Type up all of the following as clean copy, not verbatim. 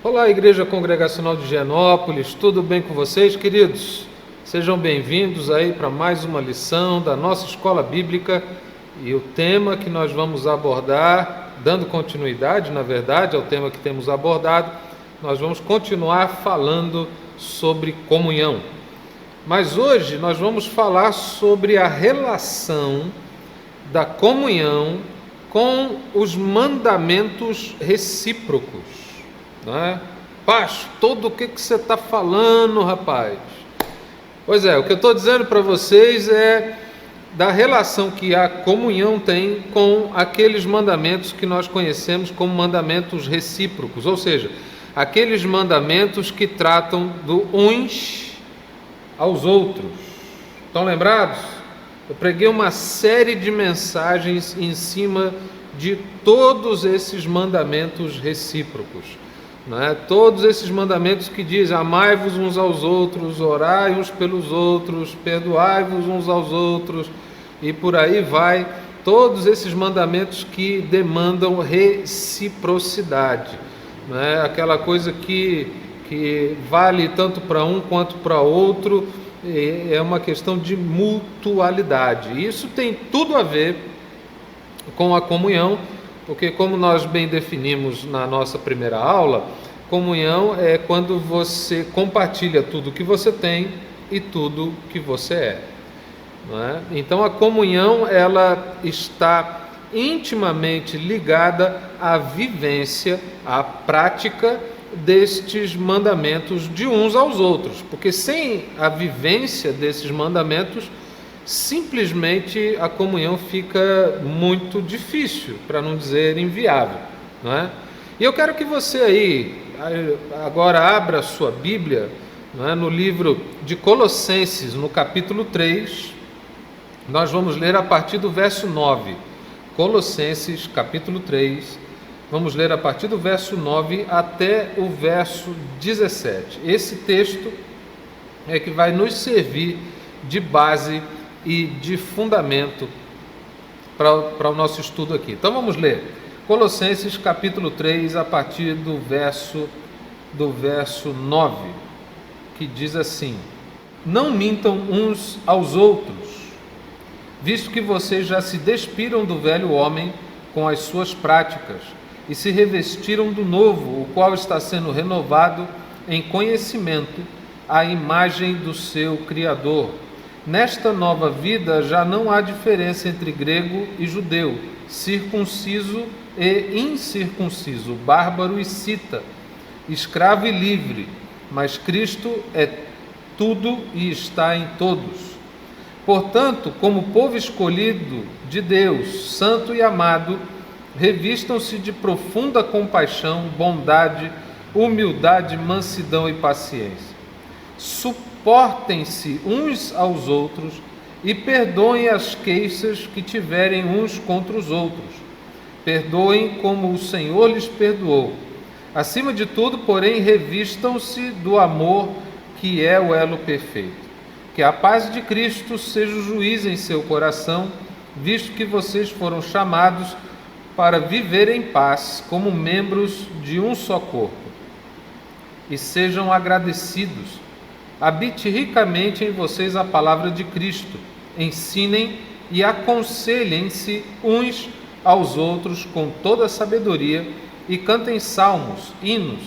Olá, Igreja Congregacional de Higienópolis, tudo bem com vocês, queridos? Sejam bem-vindos aí para mais uma lição da nossa escola bíblica, e o tema que nós vamos abordar, dando continuidade, na verdade, ao tema que temos abordado, nós vamos continuar falando sobre comunhão. Mas hoje nós vamos falar sobre a relação da comunhão com os mandamentos recíprocos. Pastor, o que você está falando, rapaz? Pois é, o que eu estou dizendo para vocês é da relação que a comunhão tem com aqueles mandamentos que nós conhecemos como mandamentos recíprocos, ou seja, aqueles mandamentos que tratam do uns aos outros. Estão lembrados? Eu preguei uma série de mensagens em cima de todos esses mandamentos recíprocos. Todos esses mandamentos que dizem: amai-vos uns aos outros, orai uns pelos outros, perdoai-vos uns aos outros, e por aí vai. Todos esses mandamentos que demandam reciprocidade, aquela coisa que vale tanto para um quanto para outro, é uma questão de mutualidade. Isso tem tudo a ver com a comunhão, porque, como nós bem definimos na nossa primeira aula, comunhão é quando você compartilha tudo que você tem e tudo que você é. Então, a comunhão, ela está intimamente ligada à vivência, à prática destes mandamentos de uns aos outros, porque sem a vivência desses mandamentos, simplesmente a comunhão fica muito difícil, para não dizer inviável, E eu quero que você aí, agora abra a sua Bíblia, no livro de Colossenses, no capítulo 3, nós vamos ler a partir do verso 9, Colossenses, capítulo 3, vamos ler a partir do verso 9 até o verso 17. Esse texto é que vai nos servir de base e de fundamento para o nosso estudo aqui. Então vamos ler Colossenses capítulo 3 a partir do verso 9, que diz assim: não mintam uns aos outros, visto que vocês já se despiram do velho homem com as suas práticas e se revestiram do novo, o qual está sendo renovado em conhecimento à imagem do seu Criador. Nesta nova vida já não há diferença entre grego e judeu, circunciso e incircunciso, bárbaro e cita, escravo e livre, mas Cristo é tudo e está em todos. Portanto, como povo escolhido de Deus, santo e amado, revistam-se de profunda compaixão, bondade, humildade, mansidão e paciência. Suportem-se uns aos outros e perdoem as queixas que tiverem uns contra os outros. Perdoem como o Senhor lhes perdoou. Acima de tudo, porém, revistam-se do amor, que é o elo perfeito. Que a paz de Cristo seja o juiz em seu coração, visto que vocês foram chamados para viver em paz como membros de um só corpo. E sejam agradecidos. Habite ricamente em vocês a palavra de Cristo. Ensinem e aconselhem-se uns aos outros com toda a sabedoria e cantem salmos, hinos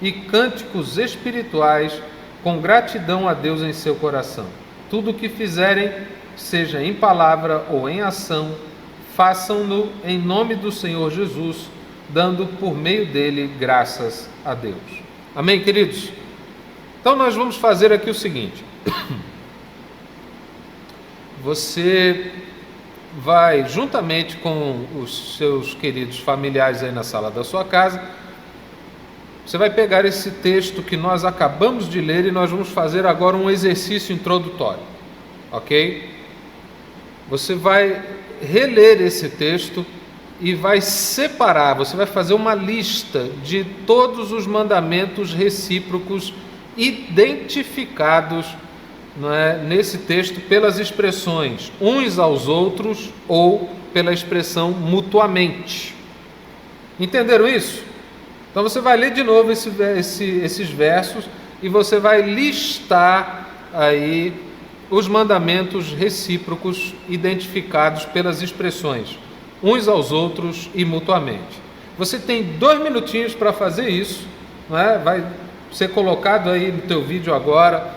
e cânticos espirituais com gratidão a Deus em seu coração. Tudo o que fizerem, seja em palavra ou em ação, façam-no em nome do Senhor Jesus, dando por meio dele graças a Deus. Amém, queridos? Então nós vamos fazer aqui o seguinte: você vai, juntamente com os seus queridos familiares aí na sala da sua casa, você vai pegar esse texto que nós acabamos de ler e nós vamos fazer agora um exercício introdutório, ok? Você vai reler esse texto e vai separar, você vai fazer uma lista de todos os mandamentos recíprocos identificados nesse texto pelas expressões uns aos outros ou pela expressão mutuamente. Entenderam isso? Então você vai ler de novo esses versos e você vai listar aí os mandamentos recíprocos identificados pelas expressões uns aos outros e mutuamente. Você tem 2 minutinhos para fazer isso, não é? Vai ser colocado aí no teu vídeo agora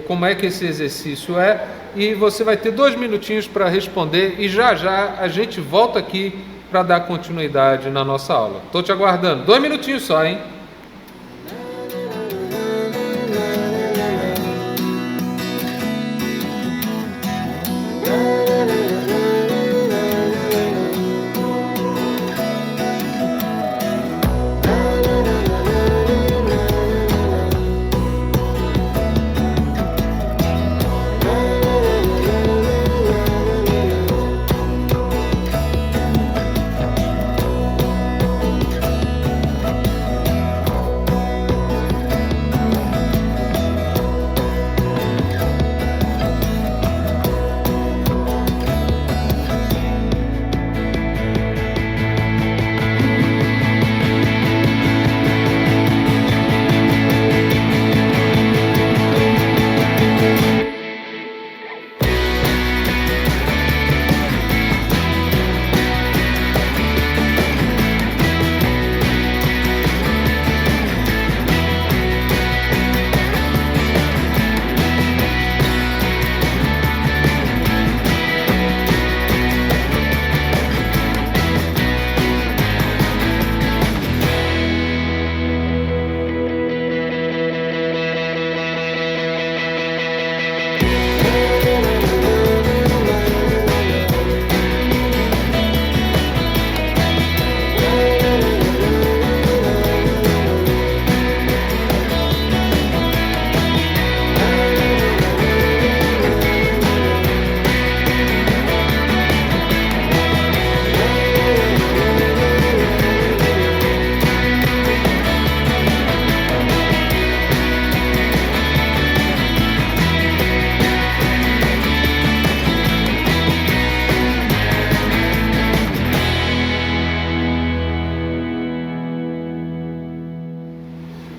como é que esse exercício é, e você vai ter 2 minutinhos para responder, e já já a gente volta aqui para dar continuidade na nossa aula. Estou te aguardando. 2 minutinhos só, hein?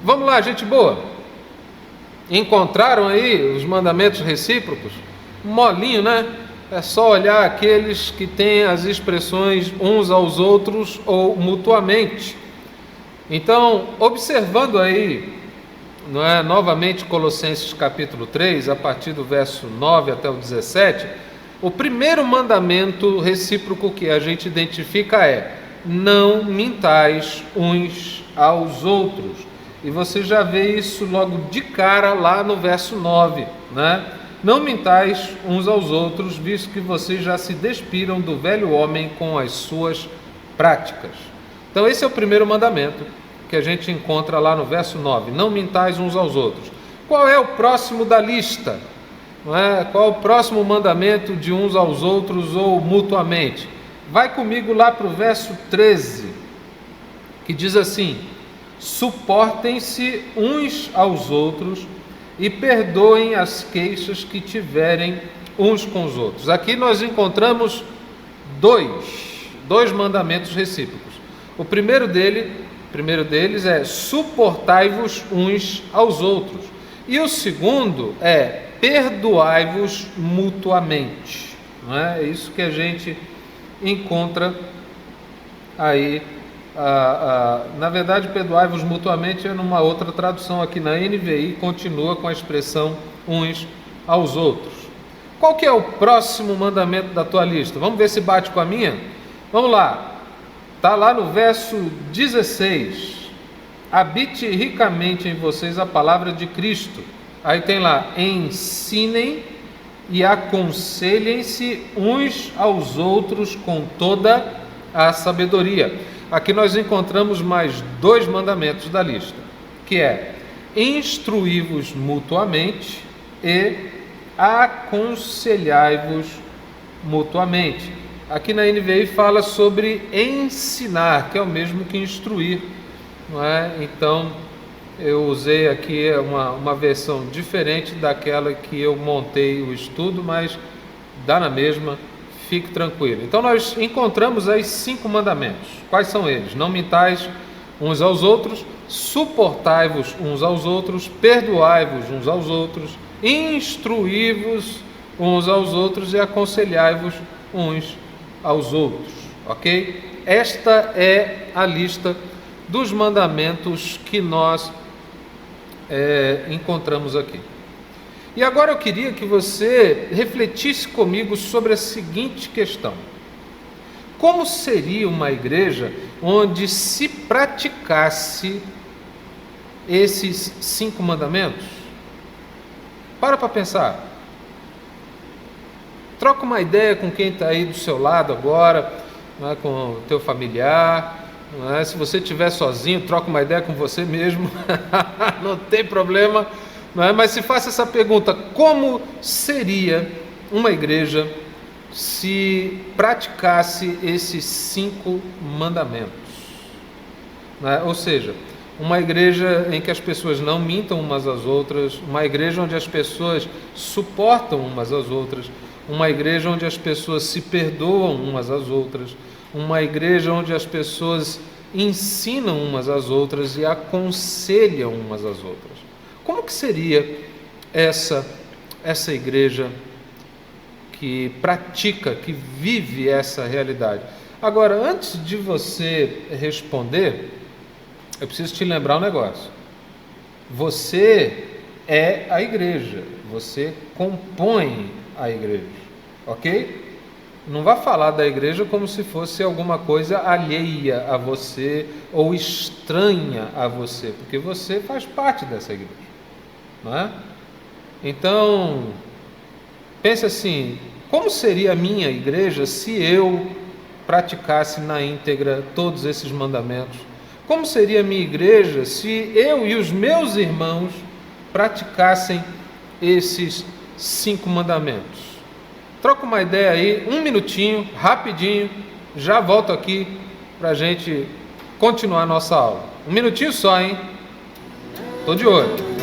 Vamos lá, gente boa. Encontraram aí os mandamentos recíprocos? Molinho, né? É só olhar aqueles que têm as expressões uns aos outros ou mutuamente. Então, observando aí, não é, novamente Colossenses capítulo 3, a partir do verso 9 até o 17, o primeiro mandamento recíproco que a gente identifica é: não mintais uns aos outros. E você já vê isso logo de cara lá no verso 9, né? Não mintais uns aos outros, visto que vocês já se despiram do velho homem com as suas práticas. Então esse é o primeiro mandamento que a gente encontra lá no verso 9. Não mintais uns aos outros. Qual é o próximo da lista? Não é? Qual é o próximo mandamento de uns aos outros ou mutuamente? Vai comigo lá para o verso 13, que diz assim: suportem-se uns aos outros e perdoem as queixas que tiverem uns com os outros. Aqui nós encontramos dois mandamentos recíprocos. O primeiro deles é: suportai-vos uns aos outros. E o segundo é: perdoai-vos mutuamente. Não é? É isso que a gente encontra aí. Na verdade, perdoai-vos mutuamente é numa outra tradução. Aqui na NVI continua com a expressão uns aos outros. Qual que é o próximo mandamento da tua lista? Vamos ver se bate com a minha? Vamos lá. Está lá no verso 16. Habite ricamente em vocês a palavra de Cristo. Aí tem lá: ensinem e aconselhem-se uns aos outros com toda a sabedoria. Aqui nós encontramos mais 2 mandamentos da lista, que é: instruí-vos mutuamente e aconselhai-vos mutuamente. Aqui na NVI fala sobre ensinar, que é o mesmo que instruir, não é? Então eu usei aqui uma versão diferente daquela que eu montei o estudo, mas dá na mesma. Fique tranquilo. Então nós encontramos aí 5 mandamentos. Quais são eles? Não mintais uns aos outros, suportai-vos uns aos outros, perdoai-vos uns aos outros, instruí-vos uns aos outros e aconselhai-vos uns aos outros, ok? Esta é a lista dos mandamentos que nós encontramos aqui. E agora eu queria que você refletisse comigo sobre a seguinte questão: como seria uma igreja onde se praticasse esses 5 mandamentos? Para pensar. Troca uma ideia com quem está aí do seu lado agora, não é, com o teu familiar. Não é? Se você estiver sozinho, troca uma ideia com você mesmo. Não tem problema. Não é? Mas se faça essa pergunta: como seria uma igreja se praticasse esses 5 mandamentos? Não é? Ou seja, uma igreja em que as pessoas não mintam umas às outras, uma igreja onde as pessoas suportam umas às outras, uma igreja onde as pessoas se perdoam umas às outras, uma igreja onde as pessoas ensinam umas às outras e aconselham umas às outras. Como que seria essa igreja que pratica, que vive essa realidade? Agora, antes de você responder, eu preciso te lembrar um negócio. Você é a igreja, você compõe a igreja, ok? Não vá falar da igreja como se fosse alguma coisa alheia a você ou estranha a você, porque você faz parte dessa igreja, não é? Então, pense assim: como seria a minha igreja se eu praticasse na íntegra todos esses mandamentos? Como seria a minha igreja se eu e os meus irmãos praticassem esses 5 mandamentos? Troca uma ideia aí, 1 minutinho, rapidinho, já volto aqui para a gente continuar a nossa aula. 1 minutinho só, hein? Estou de olho.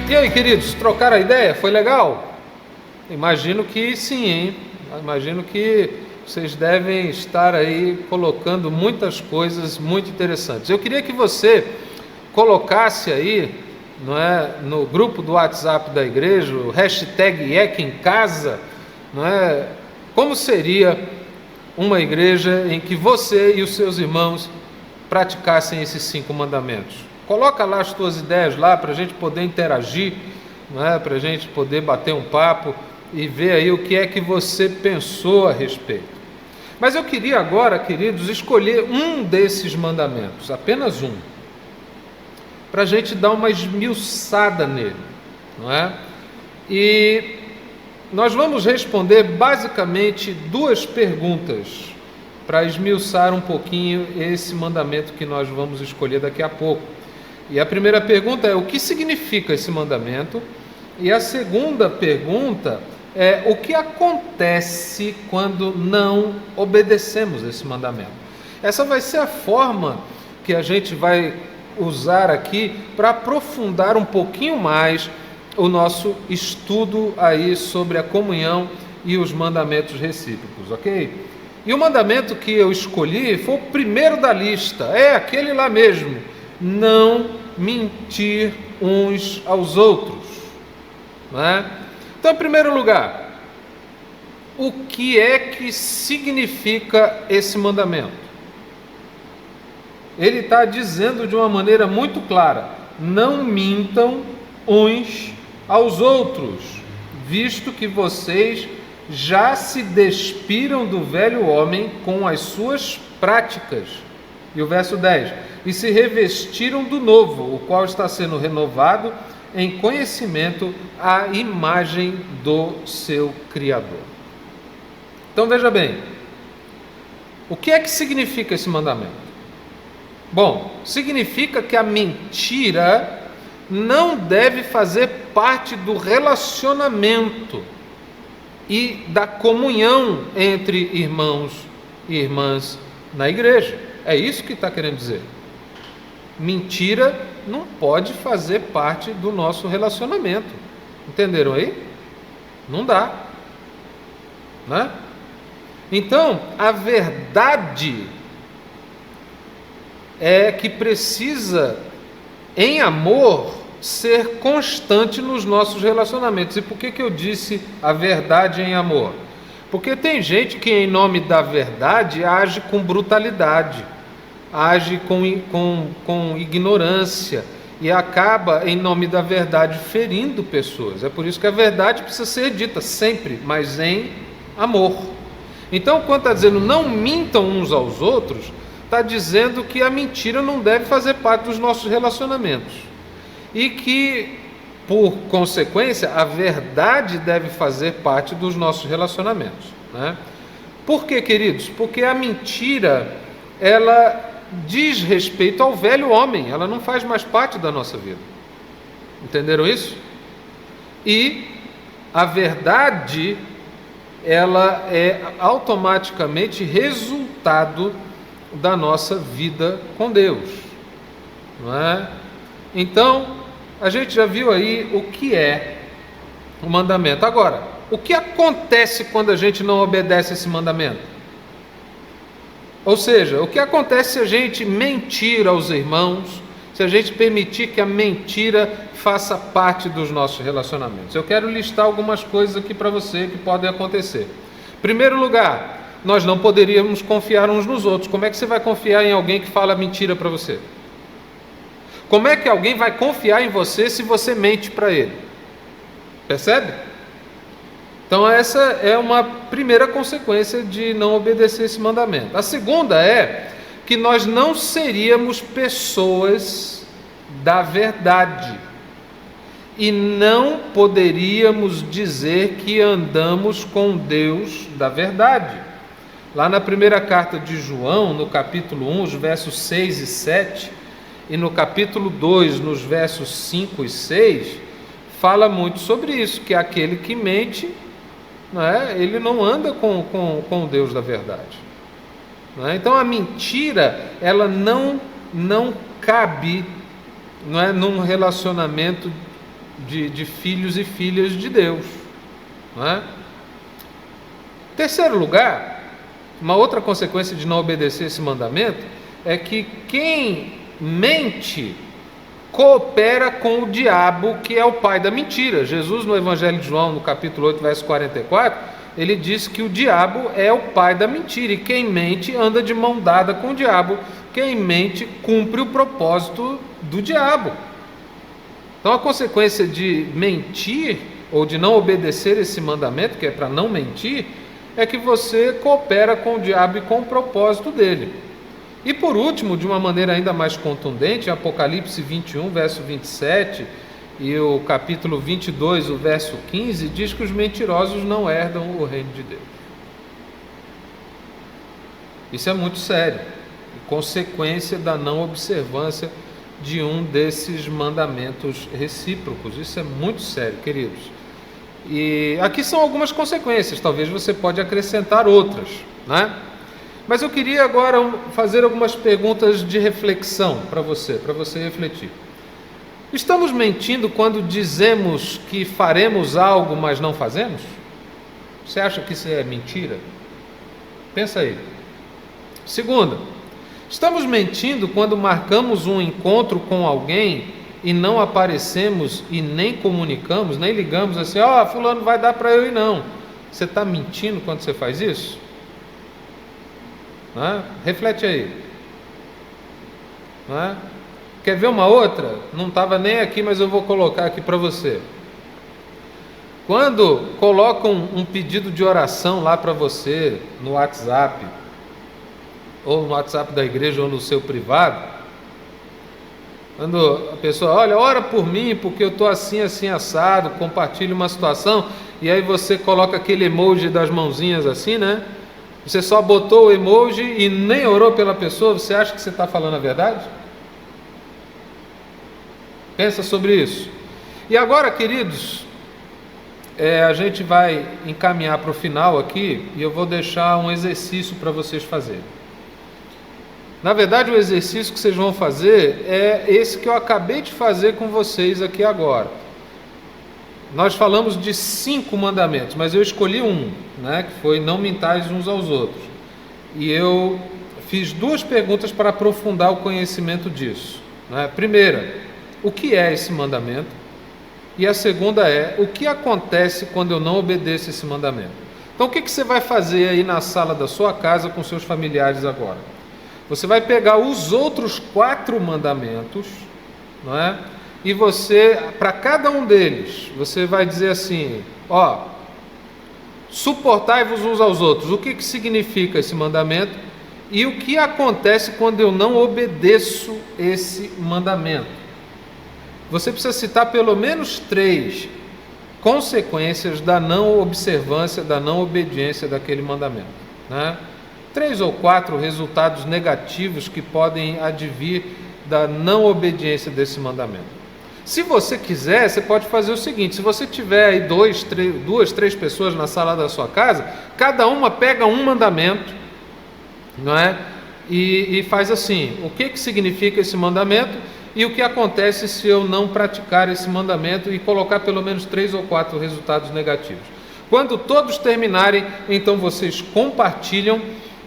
E aí, queridos, trocaram a ideia? Foi legal? Imagino que sim, hein? Imagino que vocês devem estar aí colocando muitas coisas muito interessantes. Eu queria que você colocasse aí, não é, no grupo do WhatsApp da igreja, o hashtag #ECAMCasa, não é? Como seria uma igreja em que você e os seus irmãos praticassem esses 5 mandamentos? Coloca lá as tuas ideias lá para a gente poder interagir, não é? Para a gente poder bater um papo e ver aí o que é que você pensou a respeito. Mas eu queria agora, queridos, escolher um desses mandamentos, apenas um, para a gente dar uma esmiuçada nele, não é? E nós vamos responder basicamente 2 perguntas para esmiuçar um pouquinho esse mandamento que nós vamos escolher daqui a pouco. E a primeira pergunta é: o que significa esse mandamento? E a segunda pergunta é: o que acontece quando não obedecemos esse mandamento? Essa vai ser a forma que a gente vai usar aqui para aprofundar um pouquinho mais o nosso estudo aí sobre a comunhão e os mandamentos recíprocos, ok? E o mandamento que eu escolhi foi o primeiro da lista, é aquele lá mesmo: não mentir uns aos outros, não é? Então, em primeiro lugar, o que é que significa esse mandamento? ele está dizendo de uma maneira muito clara: não mintam uns aos outros, visto que vocês já se despiram do velho homem com as suas práticas. E o verso 10: e se revestiram do novo, o qual está sendo renovado em conhecimento à imagem do seu Criador. Então veja bem, o que é que significa esse mandamento? Bom, significa que a mentira não deve fazer parte do relacionamento e da comunhão entre irmãos e irmãs na igreja. É isso que está querendo dizer. Mentira não pode fazer parte do nosso relacionamento. Entenderam aí? Não dá, né? Então, a verdade é que precisa, em amor, ser constante nos nossos relacionamentos. E por que eu disse a verdade em amor? Porque tem gente que, em nome da verdade, age com brutalidade, age com ignorância e acaba, em nome da verdade, ferindo pessoas. É por isso que a verdade precisa ser dita sempre, mas em amor. Então, quando está dizendo não mintam uns aos outros, está dizendo que a mentira não deve fazer parte dos nossos relacionamentos e que, por consequência, a verdade deve fazer parte dos nossos relacionamentos, né? Por quê, queridos? Porque a mentira, ela diz respeito ao velho homem, ela não faz mais parte da nossa vida. Entenderam isso? E a verdade, ela é automaticamente resultado da nossa vida com Deus, não é? Então, a gente já viu aí o que é o mandamento. Agora, o que acontece quando a gente não obedece esse mandamento? Ou seja, o que acontece se a gente mentir aos irmãos, se a gente permitir que a mentira faça parte dos nossos relacionamentos? Eu quero listar algumas coisas aqui para você que podem acontecer. Em primeiro lugar, nós não poderíamos confiar uns nos outros. Como é que você vai confiar em alguém que fala mentira para você? Como é que alguém vai confiar em você se você mente para ele? Percebe? Então essa é uma primeira consequência de não obedecer esse mandamento. A segunda é que nós não seríamos pessoas da verdade e não poderíamos dizer que andamos com Deus da verdade. Lá na primeira carta de João, no capítulo 1, os versos 6 e 7, e no capítulo 2, nos versos 5 e 6, fala muito sobre isso, que aquele que mente, não é, ele não anda com o Deus da verdade. Não é? Então a mentira, ela não cabe, não é, num relacionamento de filhos e filhas de Deus. Não é? Terceiro lugar, uma outra consequência de não obedecer esse mandamento é que quem mente coopera com o diabo, que é o pai da mentira. Jesus, no Evangelho de João, no capítulo 8, verso 44, ele diz que o diabo é o pai da mentira, e quem mente anda de mão dada com o diabo. Quem mente cumpre o propósito do diabo. Então a consequência de mentir, ou de não obedecer esse mandamento, que é para não mentir, é que você coopera com o diabo e com o propósito dele. E por último, de uma maneira ainda mais contundente, Apocalipse 21, verso 27, e o capítulo 22, o verso 15, diz que os mentirosos não herdam o reino de Deus. Isso é muito sério, consequência da não observância de um desses mandamentos recíprocos. Isso é muito sério, queridos. E aqui são algumas consequências, talvez você pode acrescentar outras, né? Mas eu queria agora fazer algumas perguntas de reflexão para você refletir. Estamos mentindo quando dizemos que faremos algo, mas não fazemos? Você acha que isso é mentira? Pensa aí. Segunda, estamos mentindo quando marcamos um encontro com alguém e não aparecemos e nem comunicamos, nem ligamos assim, fulano vai dar para eu ir não. Você está mentindo quando você faz isso? Reflete aí. não é? Quer ver uma outra? Não estava nem aqui, mas eu vou colocar aqui para você. Quando colocam um pedido de oração lá para você no WhatsApp, ou no WhatsApp da igreja, ou no seu privado, quando a pessoa, olha, ora por mim, porque eu estou assim, assim, assado, compartilha uma situação, e aí você coloca aquele emoji das mãozinhas assim, né? Você só botou o emoji e nem orou pela pessoa, você acha que você está falando a verdade? Pensa sobre isso. E agora, queridos, a gente vai encaminhar para o final aqui, e eu vou deixar um exercício para vocês fazerem. Na verdade, o exercício que vocês vão fazer é esse que eu acabei de fazer com vocês aqui agora. Nós falamos de 5 mandamentos, mas eu escolhi um, né, que foi não mintais uns aos outros. E eu fiz 2 perguntas para aprofundar o conhecimento disso, né? Primeira, o que é esse mandamento? E a segunda é, o que acontece quando eu não obedeço esse mandamento? Então, o que você vai fazer aí na sala da sua casa com seus familiares agora? Você vai pegar os outros 4 mandamentos, não é? E você, para cada um deles, você vai dizer assim, ó, suportai-vos uns aos outros. O que significa esse mandamento? E o que acontece quando eu não obedeço esse mandamento? Você precisa citar pelo menos 3 consequências da não observância, da não obediência daquele mandamento, né? 3 ou 4 resultados negativos que podem advir da não obediência desse mandamento. Se você quiser, você pode fazer o seguinte: se você tiver aí 2, 3 pessoas na sala da sua casa, cada uma pega um mandamento, não é? E faz assim: o que significa esse mandamento e o que acontece se eu não praticar esse mandamento, e colocar pelo menos 3 ou 4 resultados negativos. Quando todos terminarem, então vocês compartilham,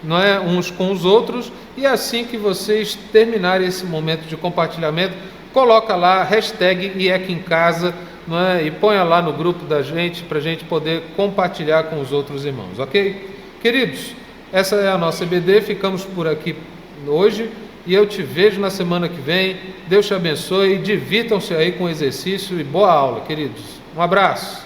não é, uns com os outros, e assim que vocês terminarem esse momento de compartilhamento, coloca lá hashtag #IECAEMCasa, não é, e ponha lá no grupo da gente, para a gente poder compartilhar com os outros irmãos, ok? Queridos, essa é a nossa EBD, ficamos por aqui hoje, e eu te vejo na semana que vem. Deus te abençoe, divirtam-se aí com o exercício, e boa aula, queridos. Um abraço.